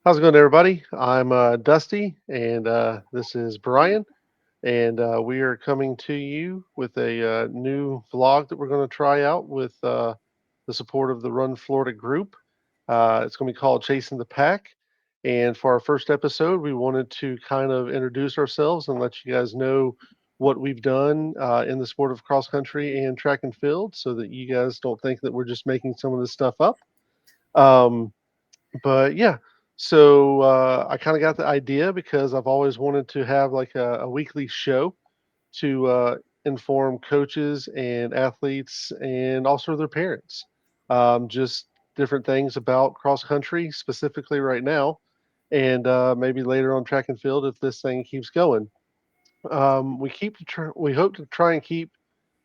How's it going, everybody? I'm Dusty, and this is Brian, and we are coming to you with a new vlog that we're going to try out with the support of the Run Florida group. It's going to be called Chasing the Pack, and for our first episode, we wanted to kind of introduce ourselves and let you guys know what we've done in the sport of cross country and track and field, so that you guys don't think that we're just making some of this stuff up. Um, but yeah, so I kind of got the idea because I've always wanted to have like a weekly show to inform coaches and athletes and also their parents, just different things about cross country specifically right now, and maybe later on track and field if this thing keeps going. We hope to try and keep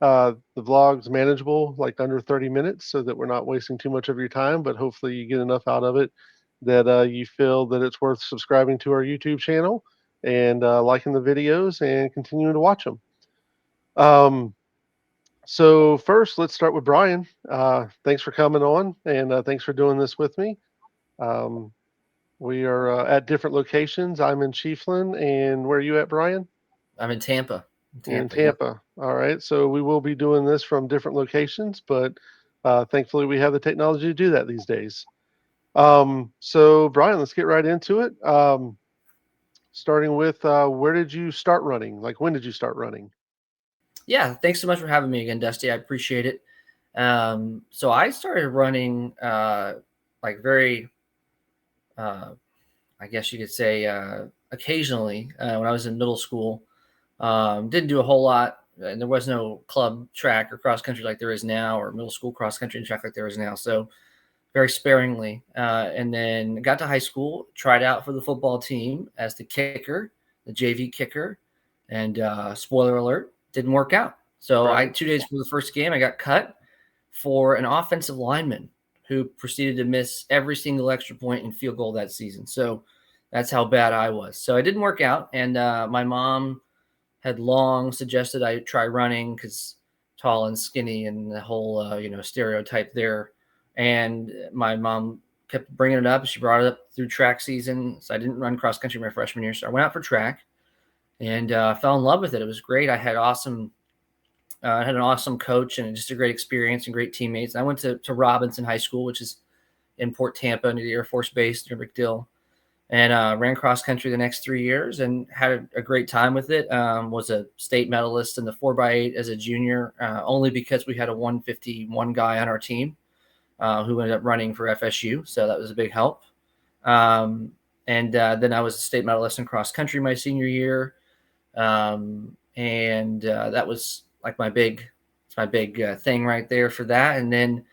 the vlogs manageable, like under 30 minutes, so that we're not wasting too much of your time. But hopefully, you get enough out of it that you feel that it's worth subscribing to our YouTube channel and liking the videos and continuing to watch them. Um, so first, let's start with Brian. Thanks for coming on, and thanks for doing this with me. Um, we are at different locations. I'm in Chiefland, and where are you at, Brian? I'm in Tampa. You're in Yep. Tampa. All right. So we will be doing this from different locations, but thankfully we have the technology to do that these days. So Brian, let's get right into it. Starting with where did you start running? Like when did you start running? Yeah. Thanks so much for having me again, Dusty. I appreciate it. So I started running like very, uh, I guess you could say, occasionally when I was in middle school. Didn't do a whole lot, and there was no club track or cross country like there is now, or middle school cross country and track like there is now. So very sparingly. And then got to high school, tried out for the football team as the kicker, the JV kicker, and spoiler alert, didn't work out. So I Right. 2 days before the first game, I got cut for an offensive lineman who proceeded to miss every single extra point and field goal that season. So that's how bad I was. So it didn't work out, and my mom had long suggested I try running because tall and skinny and the whole stereotype there. And my mom kept bringing it up. She brought it up through track season. So I didn't run cross country my freshman year. So I went out for track and fell in love with it. It was great. I had an awesome coach and just a great experience and great teammates. I went to Robinson High School, which is in Port Tampa near the Air Force Base near MacDill, and ran cross country the next 3 years and had a great time with it. Was a state medalist in the 4x8 as a junior, only because we had a 151 guy on our team who ended up running for FSU. So that was a big help. Um, and then I was a state medalist in cross country my senior year. And that was like it's my big thing right there for that. And then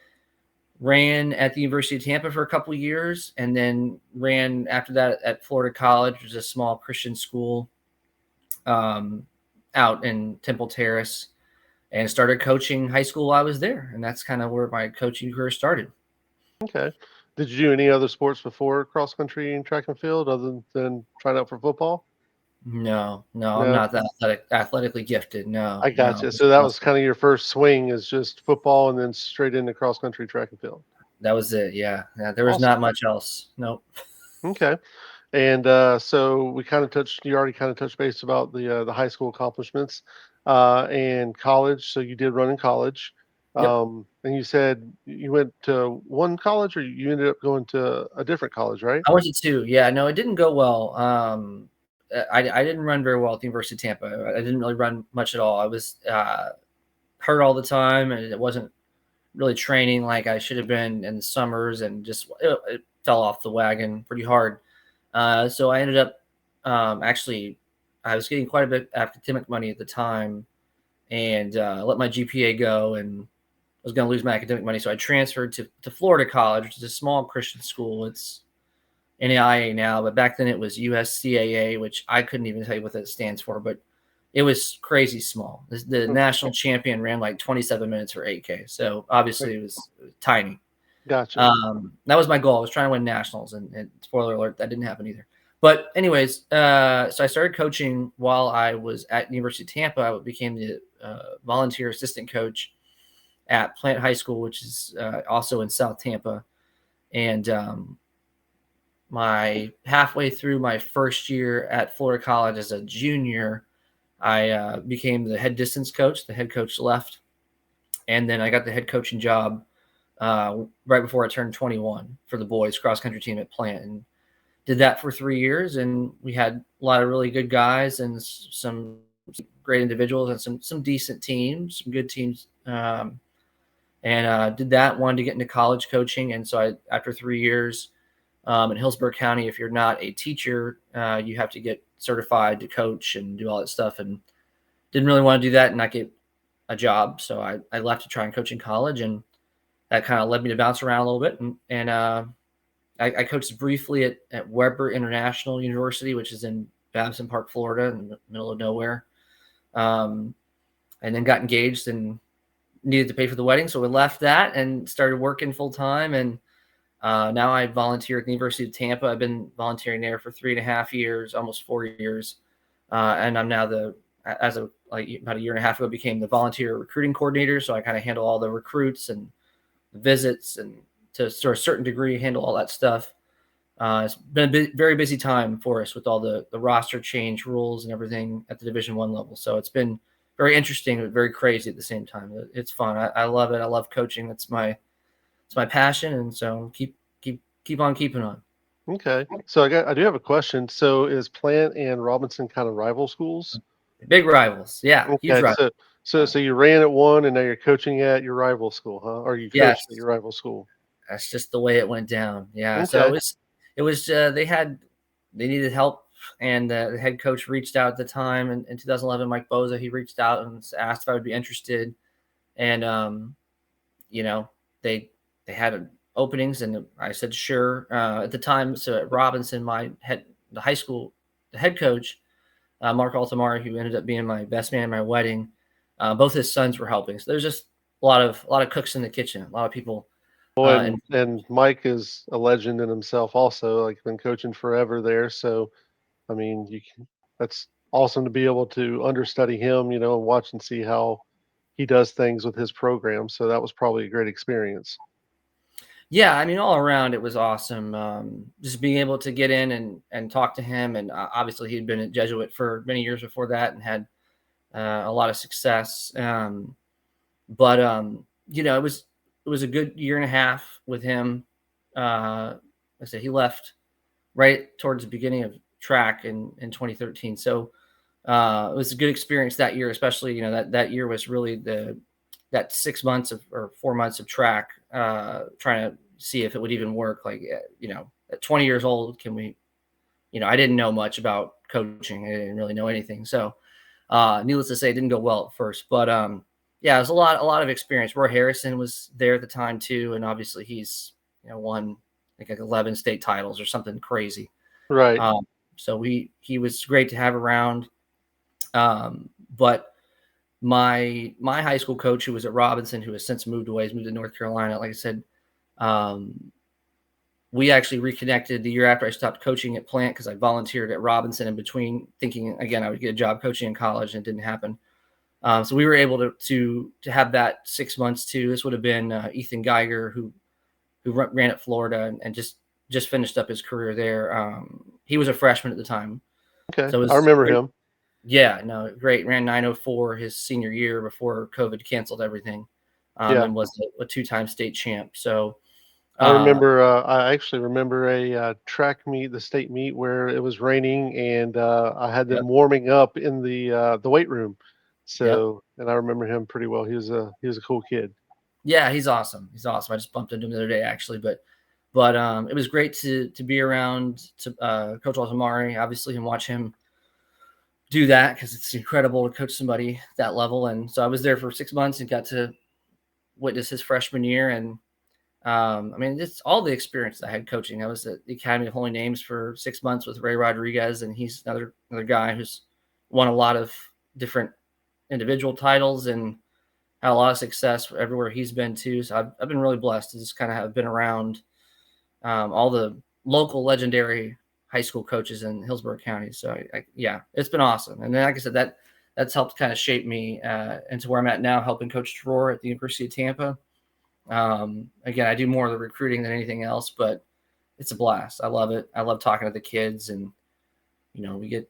ran at the University of Tampa for a couple of years, and then ran after that at Florida College, which is a small Christian school um, out in Temple Terrace, and started coaching high school while I was there. And that's kind of where my coaching career started. Okay. Did you do any other sports before cross country and track and field other than trying out for football? No, I'm No. not that athletically gifted. No, I got no, you. just So that was basketball. kind of your first swing is just football and then straight into cross country track and field. That was it. Yeah. There was not Awesome. much else. Nope. Okay. And so we kind of touched. You already kind of touched base about the high school accomplishments and college. So you did run in college, Yep. and you said you went to one college, or you ended up going to a different college, right? I went to two. Yeah, no, it didn't go well. I didn't run very well at the University of Tampa. I didn't really run much at all. I was hurt all the time, and it wasn't really training like I should have been in the summers, and just it fell off the wagon pretty hard. So I ended up actually I was getting quite a bit of academic money at the time, and let my GPA go, and was going to lose my academic money. So I transferred to Florida College, which is a small Christian school. It's NAIA now, but back then it was USCAA, which I couldn't even tell you what that stands for, but it was crazy small. The national champion ran like 27 minutes for 8K. So obviously it was tiny. Gotcha. That was my goal. I was trying to win nationals, and spoiler alert, that didn't happen either. But anyways, so I started coaching while I was at University of Tampa. I became the volunteer assistant coach at Plant High School, which is also in South Tampa. And my halfway through my first year at Florida College as a junior, I became the head distance coach. The head coach left, and then I got the head coaching job right before I turned 21 for the boys cross country team at Plant, and did that for 3 years. And we had a lot of really good guys and some great individuals and some decent teams, some good teams. And did that, wanted to get into college coaching. And so after 3 years in Hillsborough County, if you're not a teacher, you have to get certified to coach and do all that stuff. And didn't really want to do that and not get a job. So I left to try and coach in college, and that kind of led me to bounce around a little bit. And I coached briefly at Weber International University, which is in Babson Park, Florida, in the middle of nowhere. And then got engaged and needed to pay for the wedding. So we left that and started working full time. And now I volunteer at the University of Tampa. I've been volunteering there for 3.5 years, almost 4 years. And I'm now about a year and a half ago, became the volunteer recruiting coordinator. So I kind of handle all the recruits and the visits, and to a certain degree handle all that stuff. It's been a very busy time for us with all the roster change rules and everything at the Division I level. So it's been very interesting, but very crazy at the same time. It's fun. I love it. I love coaching. It's my passion, and so keep on keeping on. Okay. So I do have a question. So is Plant and Robinson kind of rival schools? Big rivals, yeah, huge Okay. rivals. So you ran at one and now you're coaching at your rival school, huh? Or you Yes, coached at your rival school? that's just the way it went down. Yeah, so Okay. it was they needed help, and the head coach reached out at the time in 2011. Mike Boza, he reached out and asked if I would be interested, and you know, they had openings, and I said sure. At the time, so at Robinson, the head coach, Mark Altamari, who ended up being my best man at my wedding, both his sons were helping. So there's just a lot of cooks in the kitchen, a lot of people. Well, And and Mike is a legend in himself also, like been coaching forever there. So I mean, that's awesome to be able to understudy him, and watch and see how he does things with his program. So that was probably a great experience. yeah, I mean, all around it was awesome. Just being able to get in and talk to him, and obviously he'd been a Jesuit for many years before that and had a lot of success. But it was a good year and a half with him. I said he left right towards the beginning of track in 2013. So it was a good experience that year, especially that year was really that 6 months or 4 months of track, trying to see if it would even work. Like, at 20 years old, can we, I didn't know much about coaching. I didn't really know anything. So, needless to say, it didn't go well at first, but, yeah, it was a lot of experience. Roy Harrison was there at the time too. And obviously he's, won I think like 11 state titles or something crazy. Right. So he was great to have around. But my high school coach, who was at Robinson, who has since moved away, has moved to North Carolina. Like I said, we actually reconnected the year after I stopped coaching at Plant, because I volunteered at Robinson in between, thinking again I would get a job coaching in college, and it didn't happen. So we were able to have that 6 months too. This would have been Ethan Geiger, who ran at Florida and just finished up his career there. He was a freshman at the time. Okay. So it I was remember great. him. Yeah, no, great. Ran 904 his senior year before COVID canceled everything, Yeah. and was a 2-time state champ. So I actually remember a track meet, the state meet, where it was raining, and I had them yep, warming up in the weight room. yep. So, and I remember him pretty well. He was a cool kid. Yeah, he's awesome. He's awesome. I just bumped into him the other day actually, but it was great to be around to Coach Altamari, obviously, and watch him do that, because it's incredible to coach somebody that level. And so I was there for 6 months and got to witness his freshman year. And I mean, it's all the experience I had coaching. I was at the Academy of Holy Names for 6 months with Ray Rodriguez, and he's another guy who's won a lot of different individual titles and had a lot of success everywhere he's been too. So I've been really blessed to just kind of have been around all the local legendary high school coaches in Hillsborough County. So yeah, it's been awesome. And then, like I said, that's helped kind of shape me into where I'm at now, helping Coach Dror at the University of Tampa. Again, I do more of the recruiting than anything else, but it's a blast. I love it. I love talking to the kids, and we get,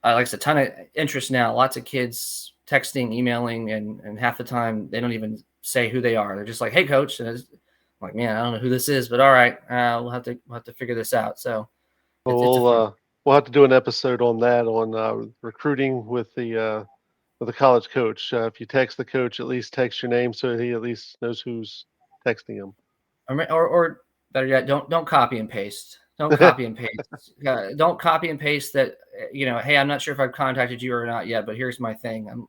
like I said, a ton of interest now. Lots of kids texting, emailing, and half the time they don't even say who they are. They're just like, "Hey, coach," and I'm like, "Man, I don't know who this is, but all right, we'll have to figure this out." So it's a We'll fun. we'll have to do an episode on that on recruiting with the college coach. If you text the coach, at least text your name so he at least knows who's texting him. Or better yet, don't copy and paste. Don't copy and paste. Don't copy and paste that. Hey, I'm not sure if I've contacted you or not yet, but here's my thing.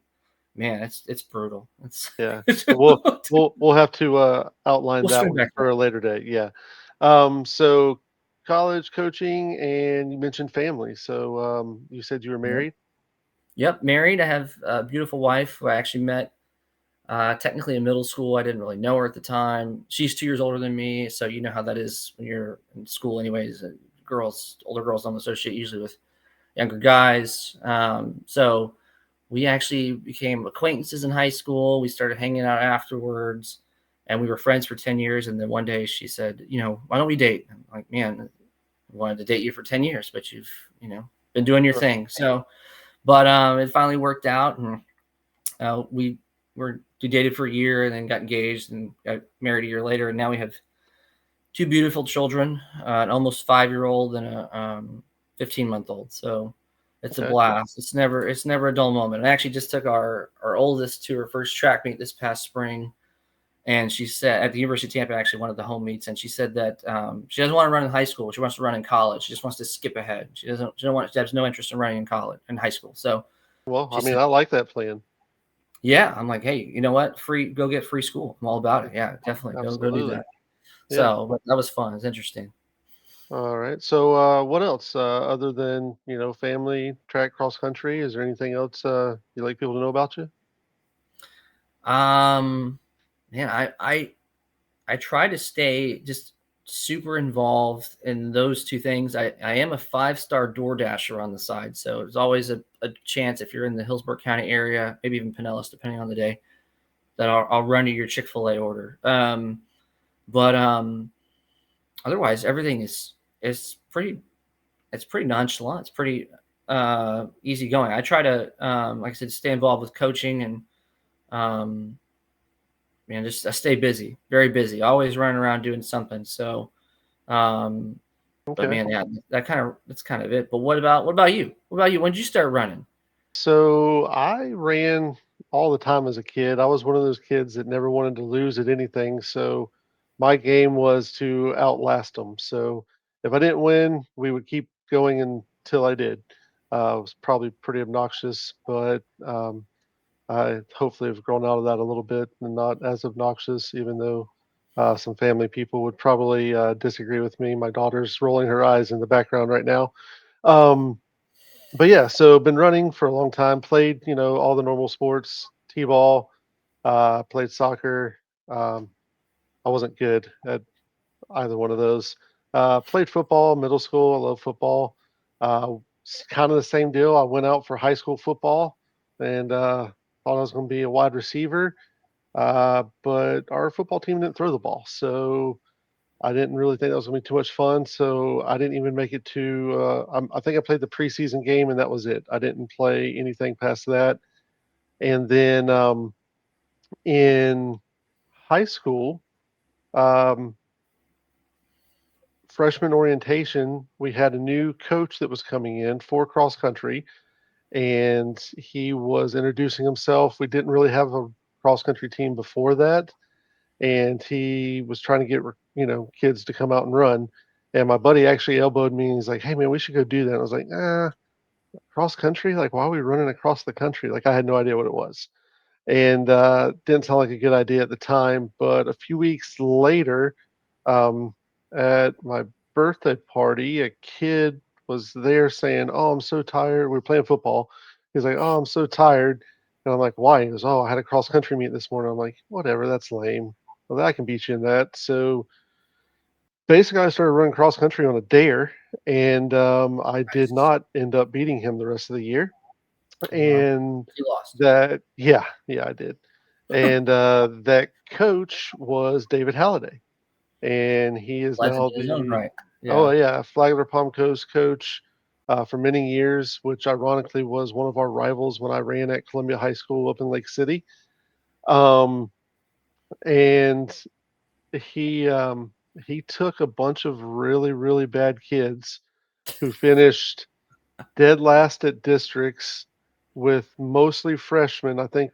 Man, it's brutal. It's Yeah, we'll have to outline we'll that swing one back up. for a later date. Yeah. So college coaching, and you mentioned family. So you said you were Yep. married. Yep. Married. I have a beautiful wife who I actually met technically in middle school. I didn't really know her at the time. She's 2 years older than me, so you know how that is when you're in school, anyways. Older girls don't associate usually with younger guys. So we actually became acquaintances in high school. We started hanging out afterwards, and we were friends for 10 years. And then one day she said, "Why don't we date?" I'm like, "Man, I wanted to date you for 10 years, but you've been doing your Right. thing." So, but it finally worked out, and we dated for a year, and then got engaged and got married a year later, and now we have two beautiful children, an almost 5-year old and a 15-month old. So it's a Okay. blast. It's never a dull moment. I actually just took our oldest to her first track meet this past spring, and she said at the University of Tampa, actually one of the home meets, and she said that she doesn't want to run in high school. She wants to run in college. She just wants to skip ahead. She has no interest in running in college in high school. So Well, I she mean, said, I like that plan. yeah. I'm like, hey, you know what? Go get free school. I'm all about it. Yeah, definitely go do Absolutely. that. Yeah. So, but that was fun. It's interesting. All right. So, what else other than family, track, cross country? Is there anything else you like people to know about you? Um, Man, I try to stay just super involved in those two things. I am a 5-star door dasher on the side, so there's always a chance if you're in the Hillsborough County area, maybe even Pinellas, depending on the day, that I'll run you your Chick-fil-A order. But otherwise, everything is pretty. It's pretty nonchalant. It's pretty easy going. I try to, like I said, stay involved with coaching and um, man, just I stay busy, very busy, always running around doing something. So, um, but Okay. man, yeah, that's kind of it. But what about you? What about you? When did you start running? So I ran all the time as a kid. I was one of those kids that never wanted to lose at anything. So my game was to outlast them. So if I didn't win, we would keep going until I did. It was probably pretty obnoxious, but I hopefully have grown out of that a little bit and not as obnoxious, even though some family people would probably disagree with me. My daughter's rolling her eyes in the background right now. Um, but yeah, so been running for a long time. Played, all the normal sports, t-ball, played soccer. Um, I wasn't good at either one of those. Played football, middle school. I love football. Kind of the same deal. I went out for high school football and thought I was going to be a wide receiver, but our football team didn't throw the ball, so I didn't really think that was going to be too much fun. So I didn't even make it to. I think I played the preseason game, and that was it. I didn't play anything past that. And then in high school, um, freshman orientation, we had a new coach that was coming in for cross country, and he was introducing himself. We didn't really have a cross country team before that, and he was trying to get kids to come out and run. And my buddy actually elbowed me, and he's like, "Hey man, we should go do that." I was like, cross country? Like, why are we running across the country?" Like, I had no idea what it was, and didn't sound like a good idea at the time. But a few weeks later, um, at my birthday party, a kid was there saying, "Oh, I'm so tired." We were playing football. He's like, "Oh, I'm so tired." And I'm like, "Why?" He goes, "Oh, I had a cross country meet this morning." I'm like, "Whatever, that's lame. Well, I can beat you in that." So basically, I started running cross country on a dare, and I did Nice. not end up beating him the rest of the year. Oh, wow. And You lost. yeah, I did. And that coach was David Halliday, and he is Legend now in his own the right. Oh Yeah. yeah, Flagler Palm Coast coach for many years, which ironically was one of our rivals when I ran at Columbia High School up in Lake City. Um, and he um, he took a bunch of really really bad kids who finished dead last at districts with mostly freshmen. I think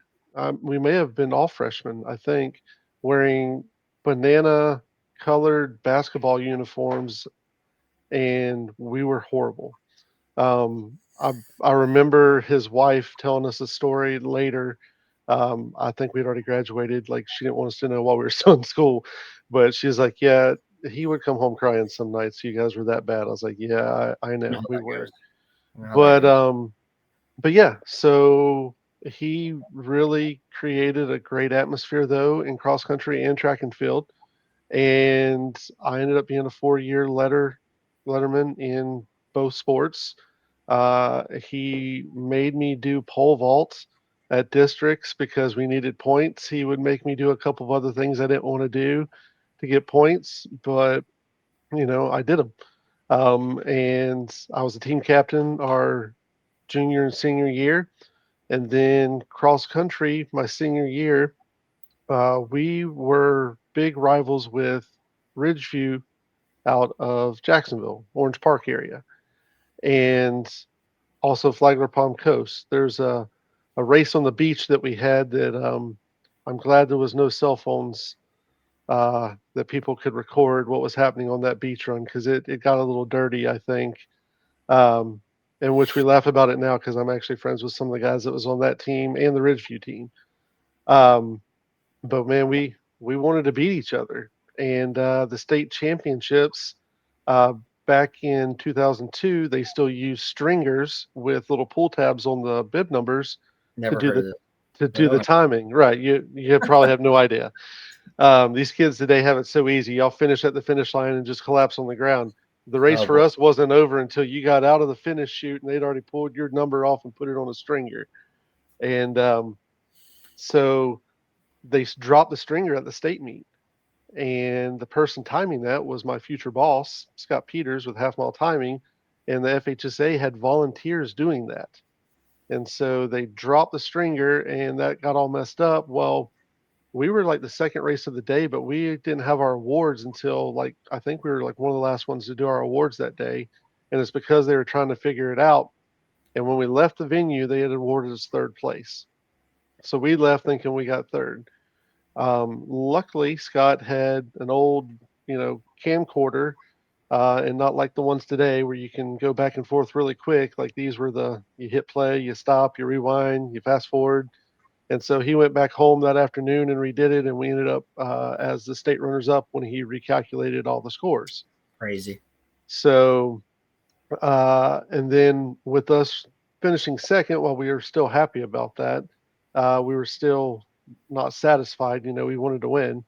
we may have been all freshmen. I think wearing banana colored basketball uniforms, and we were horrible. I remember his wife telling us a story later. I think we'd already graduated. Like she didn't want us to know while we were still in school, but she's like, "Yeah, he would come home crying some nights. You guys were that bad." I was like, "Yeah, I I know know how we that were." goes. I know how that But goes. yeah, so he really created a great atmosphere though in cross country and track and field, and I ended up being a 4-year letterman in both sports. He made me do pole vault at districts because we needed points. He would make me do a couple of other things I didn't want to do to get points, but I did them. And I was a team captain our junior and senior year, and then cross country my senior year. We were big rivals with Ridgeview out of Jacksonville, Orange Park area, and also Flagler Palm Coast. There's a race on the beach that we had that I'm glad there was no cell phones that people could record what was happening on that beach run because it got a little dirty, I think. Um, in which we laugh about it now because I'm actually friends with some of the guys that was on that team and the Ridgeview team. Um, but man, we wanted to beat each other, and the state championships uh, back in 2002, they still use stringers with little pull tabs on the bib numbers to Never do heard the of this. to Wait, do the what? timing. Right, you probably have no idea. These kids today have it so easy. Y'all finish at the finish line and just collapse on the ground. The race Oh for boy, us wasn't over until you got out of the finish chute and they'd already pulled your number off and put it on a stringer. And so they dropped the stringer at the state meet, and the person timing that was my future boss, Scott Peters, with Half Mile Timing, and the FHSA had volunteers doing that. And so they dropped the stringer, and that got all messed up. Well, we were like the second race of the day, but we didn't have our awards until like I think we were like one of the last ones to do our awards that day. And it's because they were trying to figure it out. And when we left the venue, they had awarded us third place. So we left thinking we got third. Luckily, Scott had an old, camcorder, and not like the ones today where you can go back and forth really quick. Like these were you hit play, you stop, you rewind, you fast forward. And so he went back home that afternoon and redid it, and we ended up as the state runners up when he recalculated all the scores. crazy. So, and then with us finishing second, while we were still happy about that, we were still not satisfied. We wanted to win,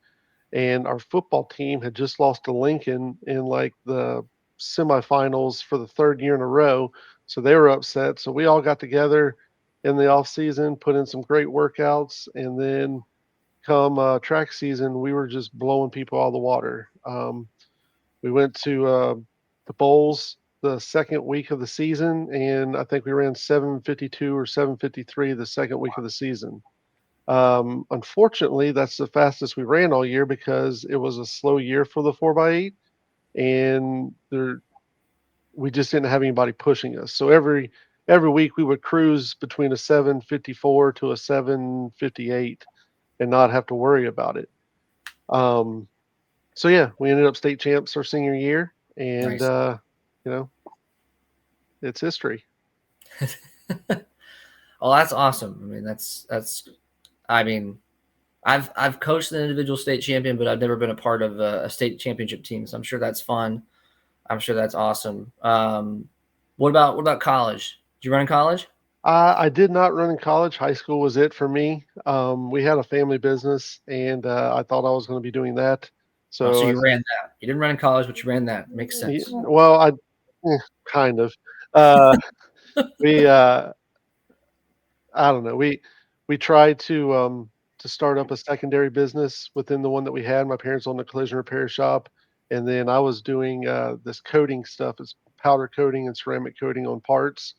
and our football team had just lost to Lincoln in like the semifinals for the third year in a row. So they were upset. So we all got together in the off season, put in some great workouts, and then come track season, we were just blowing people out of the water. We went to the bowls the second week of the season, and I think we ran 7:52 or 7:53 the second week of the season. Unfortunately, that's the fastest we ran all year because it was a slow year for the 4x8, and we just didn't have anybody pushing us. So every week we would cruise between a 7:54 to a 7:58 and not have to worry about it. Um, so yeah, we ended up state champs our senior year, and Nice. you know it's history. Oh, that's awesome. I mean, that's. I mean, I've coached an individual state champion, but I've never been a part of a state championship team. So I'm sure that's fun. I'm sure that's awesome. What about college? Did you run in college? I did not run in college. High school was it for me. We had a family business, and I thought I was going to be doing that. Oh, so So, you ran that. You didn't run in college, but you ran that. Makes sense. well, kind of. Uh, we I don't know. We tried to start up a secondary business within the one that we had. My parents owned a collision repair shop, and then I was doing this coating stuff. It's powder coating and ceramic coating on parts.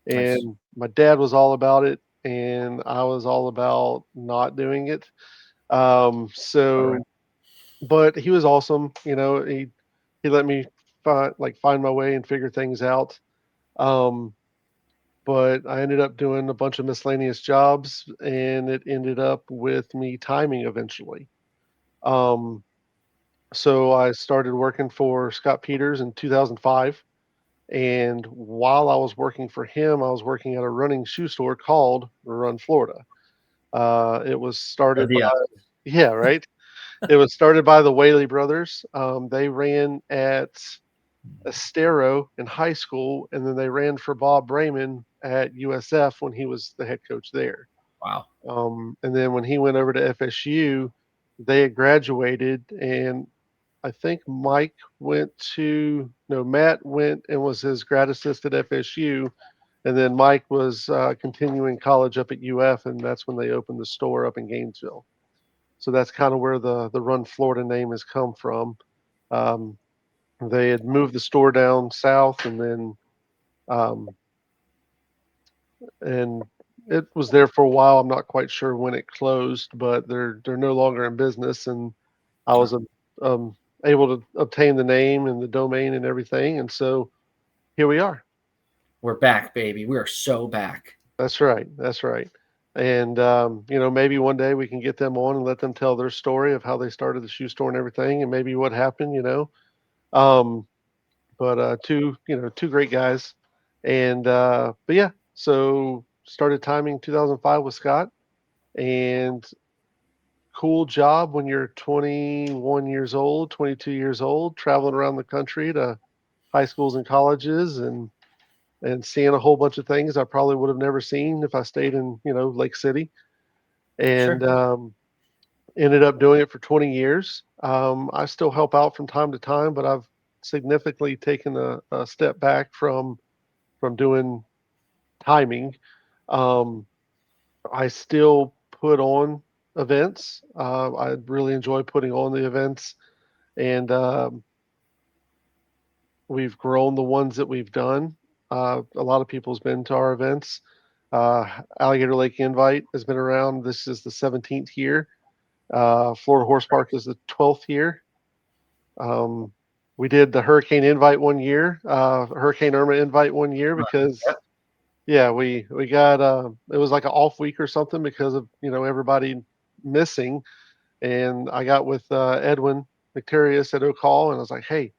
Nice. And my dad was all about it, and I was all about not doing it. All right. But he was awesome. He let me find my way and figure things out. Um, but I ended up doing a bunch of miscellaneous jobs, and it ended up with me timing eventually. Um, so I started working for Scott Peters in 2005. And while I was working for him, I was working at a running shoe store called Run Florida. It was Or started by, the yeah, right. It was started by the Whaley brothers. They ran at Estero in high school, and then they ran for Bob Brayman at USF when he was the head coach there. wow. And then when he went over to FSU, they had graduated, and I think Mike went to no, Matt went and was his grad assistant at FSU, and then Mike was continuing college up at UF, and that's when they opened the store up in Gainesville. So that's kind of where the Run Florida name has come from. Um, they had moved the store down south, um, and it was there for a while. I'm not quite sure when it closed, but they're no longer in business, and I was Oh, um, able to obtain the name and the domain and everything, and so here we are. we're back, baby. We are so back. That's right. That's right. And maybe one day we can get them on and let them tell their story of how they started the shoe store and everything, and maybe what happened. Um, but two great guys, and but yeah, so started timing 2005 with Scott, and cool job when you're 21 years old, 22 years old, traveling around the country to high schools and colleges, and seeing a whole bunch of things I probably would have never seen if I stayed in Lake City, and Sure. ended up doing it for 20 years. I still help out from time to time, but I've significantly taken a step back from doing timing. Um, I still put on events. I really enjoy putting on the events, and we've grown the ones that we've done. A lot of people's been to our events. Alligator Lake Invite has been around. This is the 17th year. Florida Horse Park is the 12th year. Um, we did the Hurricane Invite one year, Hurricane Irma Invite one year Right. because Yep. yeah, we got it was like an off week or something because of everybody missing, and I got with Edwin McTerius at Oak Hall, and I was like, hey,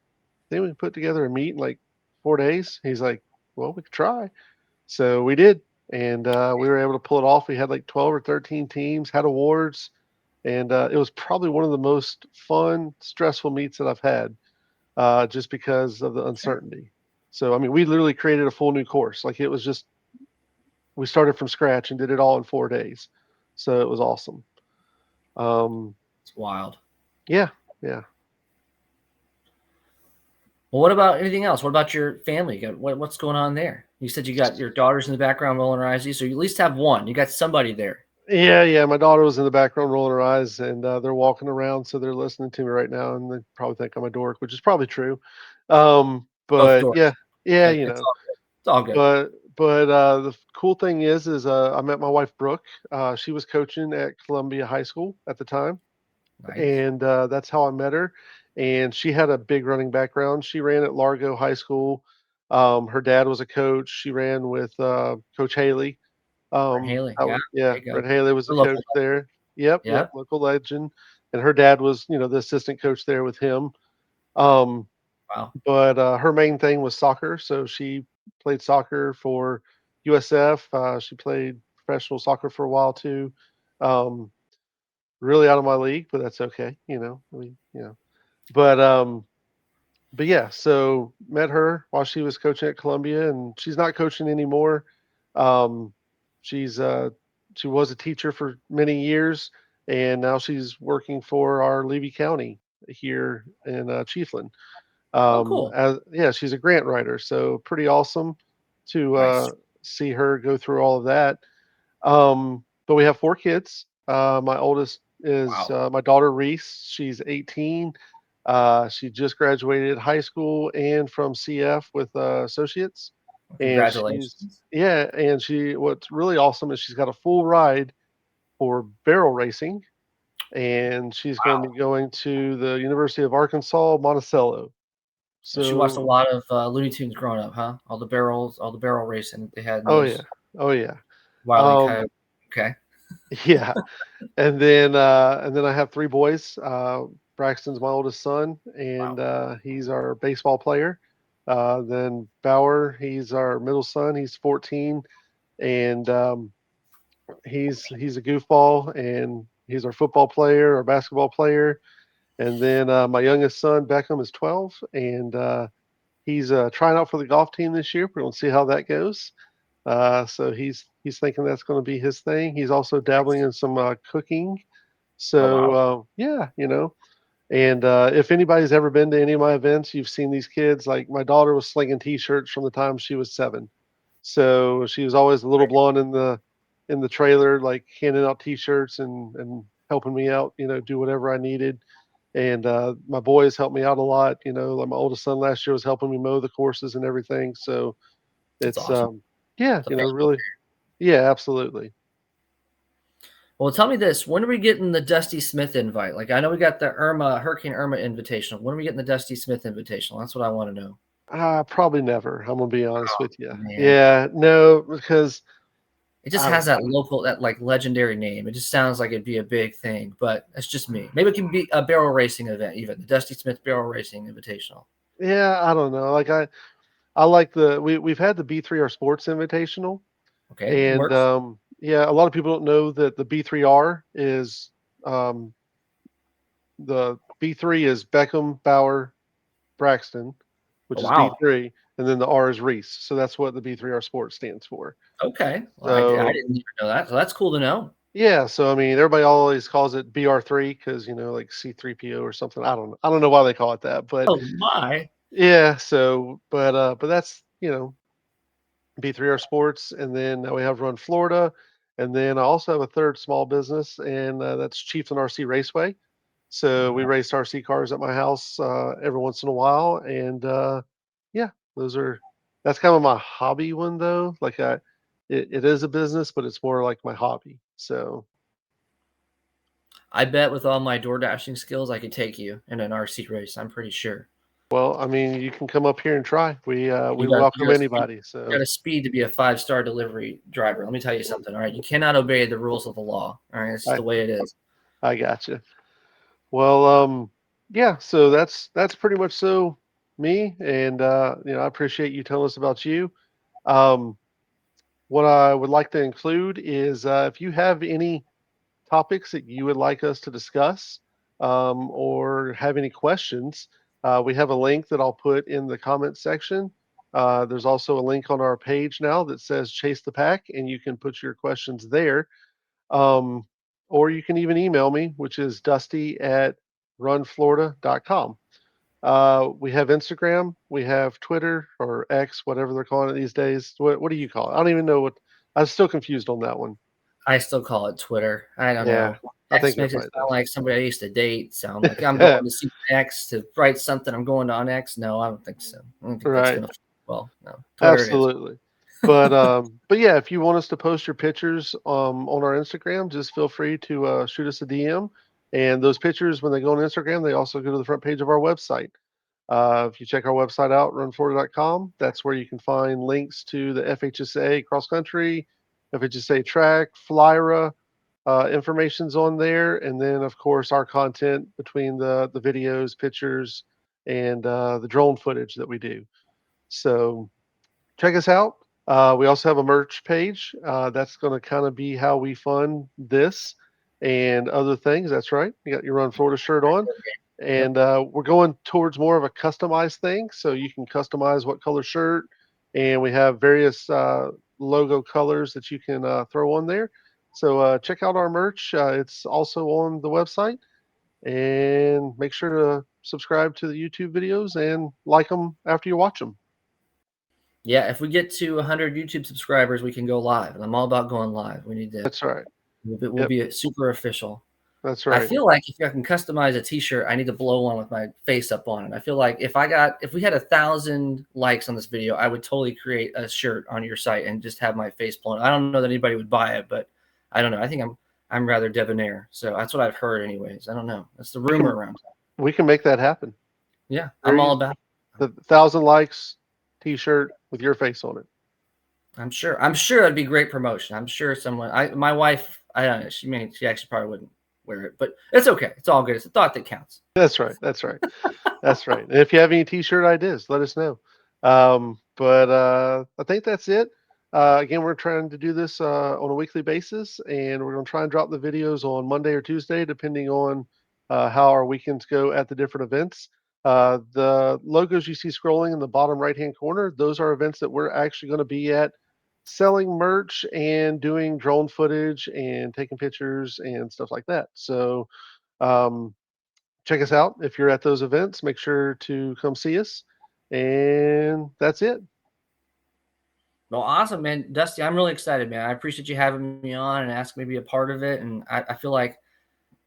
think we can put together a meet in like 4 days? He's like, well, we could try. So we did, and we were able to pull it off. We had like 12 or 13 teams, had awards, and it was probably one of the most fun, stressful meets that I've had, just because of the Sure. uncertainty. So I mean, we literally created a full new course. Like it was just we started from scratch and did it all in 4 days. So it was awesome. Um, It's wild. yeah, yeah. Well, what about anything else? What about your family? What's going on there? You said you got your daughters in the background rolling her eyes, so you at least have one. You got somebody there. Yeah, yeah. My daughter was in the background rolling her eyes, and they're walking around, so they're listening to me right now, and they probably think I'm a dork, which is probably true. Both But doors. yeah, yeah, It's all good. It's all good. but the cool thing is I met my wife Brooke. She was coaching at Columbia High School at the time, Nice. and that's how I met her. And she had a big running background. She ran at Largo High School. Her dad was a coach. She ran with Coach Haley. Brent Haley. That Yeah. was yeah, There you go. Brett Haley was the We're local. coach there. Yep, yep, Yep. local legend, and her dad was, the assistant coach there with him. Um, Wow. but her main thing was soccer, so she played soccer for USF. She played professional soccer for a while too. Um, really out of my league, but that's okay. But yeah, so met her while she was coaching at Columbia, and she's not coaching anymore. Um, she's she was a teacher for many years, and now she's working for our Levy County here in Chiefland. Oh, cool. As yeah, she's a grant writer, so pretty awesome to Nice. see her go through all of that. But we have 4 kids. My oldest is Wow. my daughter Reese. She's 18. She just graduated high school and from CF with associates, Well, and she's congratulations. yeah, and she what's really awesome is she's got a full ride for barrel racing, and she's going to be going to the University of Arkansas, Monticello. She watched a So, lot of Looney Tunes growing up, huh? All the barrel racing they had in oh yeah, those oh yeah, Wile E. um, Coyote. Okay. yeah. And then I have 3 boys. Braxton's my oldest son, and, Wow. he's our baseball player. Then Bauer, he's our middle son, he's 14, and, he's a goofball, and he's our football player, our basketball player. And then, my youngest son, Beckham, is 12, and, he's, trying out for the golf team this year. We're gonna see how that goes. So he's thinking that's gonna be his thing. He's also dabbling in some, cooking. Oh So, wow. yeah, and if anybody's ever been to any of my events, you've seen these kids. Like my daughter was slinging T-shirts from the time she was 7, so she was always the little blonde in the trailer, like handing out T-shirts and helping me out, do whatever I needed. And my boys helped me out a lot. Like my oldest son last year was helping me mow the courses and everything. So That's it's awesome. yeah, It's a family. really, yeah, absolutely. Well, tell me this: when are we getting the Dusty Smith invite? Like, I know we got the Hurricane Irma invitational. When are we getting the Dusty Smith invitational? That's what I want to know. Probably never. I'm gonna be honest with you. Man, Yeah, no, because it just I has don't that local, that like legendary name. It just sounds like it'd be a big thing, but that's just me. Maybe it can be a barrel racing event, even the Dusty Smith Barrel Racing Invitational. Yeah, I don't know. Like I like we've had the B3R Sports Invitational, Okay, it and works. yeah, a lot of people don't know that the B3R is um, the B3 is Beckham, Bauer, Braxton, Oh which is wow. B3, and then the R is Reese. So that's what the B3R Sports stands for. Okay, well, I So didn't even know that. So that's cool to know. yeah, so I mean, everybody always calls it BR3 because like C3PO or something. I don't know why they call it that, but Oh my. yeah. So, but that's B3R Sports, and then we have Run Florida, and then I also have a third small business, and that's Chieftain RC Raceway. So we race RC cars at my house every once in a while, and yeah, those are that's kind of my hobby one though. Like it is a business, but it's more like my hobby. So I bet with all my door dashing skills, I could take you in an RC race. I'm pretty sure. well, I mean, you can come up here and try. We You got you welcome got you anybody. got So a speed to be a 5-star delivery driver. Let me tell you something. All right, you cannot obey the rules of the law. All right, it's just I the way it is. I got you. Well, yeah, so that's pretty much so me, and I appreciate you telling us about you. Um, what I would like to include is if you have any topics that you would like us to discuss, or have any questions, we have a link that I'll put in the comment section. There's also a link on our page now that says Chase the Pack, and you can put your questions there. Um, or you can even email me, which is dusty@runflorida.com. We have Instagram, we have Twitter or X, whatever they're calling it these days. What do you call it? I don't even know what. I'm still confused on that one. I still call it Twitter. I don't Yeah, know. I X think makes it everybody sound like somebody I used to date. Sound like I'm does. going to see my ex to write something. I'm going on X. No, I don't think so. I don't think that's Right. gonna. Well, no. Twitter it is. Absolutely. But yeah, if you want us to post your pictures on our Instagram, just feel free to shoot us a DM. And those pictures, when they go on Instagram, they also go to the front page of our website. If you check our website out, runflorida.com, that's where you can find links to the FHSA cross country, FHSA track, Flyra, information's on there. And then, of course, our content between the videos, pictures, and the drone footage that we do. So check us out. We also have a merch page. That's going to kind of be how we fund this and other things. That's right. You got your Run Florida shirt on. Yep. And we're going towards more of a customized thing. So you can customize what color shirt. And we have various logo colors that you can throw on there. So check out our merch. It's also on the website. And make sure to subscribe to the YouTube videos and like them after you watch them. Yeah. If we get to 100 YouTube subscribers, we can go live. And I'm all about going live. We need to. That's right. We'll Yep. be super official. That's I right. feel like if I can customize a T-shirt, I need to blow one with my face up on it. I feel like if we had 1,000 likes on this video, I would totally create a shirt on your site and just have my face blown. I don't know that anybody would buy it, but I don't know. I think I'm rather debonair, so that's what I've heard, anyways. I don't know. That's the rumor around. We can make that happen. Yeah, I'm Very all easy. about it. The 1,000 likes T-shirt with your face on it. I'm sure it'd be great promotion. I'm sure my wife, I don't know, she actually probably wouldn't wear it, but it's okay. It's all good. It's a thought that counts. That's right. That's right. That's right. And if you have any T-shirt ideas, let us know. But I think that's it. Again, we're trying to do this on a weekly basis, and we're going to try and drop the videos on Monday or Tuesday, depending on how our weekends go at the different events. The logos you see scrolling in the bottom right-hand corner, those are events that we're actually going to be at, selling merch and doing drone footage and taking pictures and stuff like that. So um, check us out if you're at those events. Make sure to come see us. And that's it. Well, awesome, man. Dusty, I'm really excited, man. I appreciate you having me on and asking me to be a part of it. And I feel like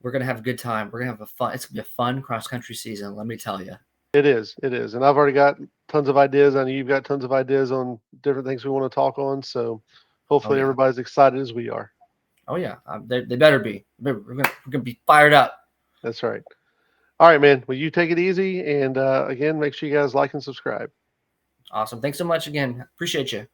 we're gonna have a good time. We're gonna have it's gonna be a fun cross country season, let me tell you. It is. It is. And I've already got tons of ideas. I know you've got tons of ideas on different things we want to talk on. So Oh hopefully yeah. everybody's excited as we are. Oh yeah. They better be. We're gonna be fired up. That's right. All right, man. Well, you take it easy. And again, make sure you guys like and subscribe. Awesome. Thanks so much again. Appreciate you.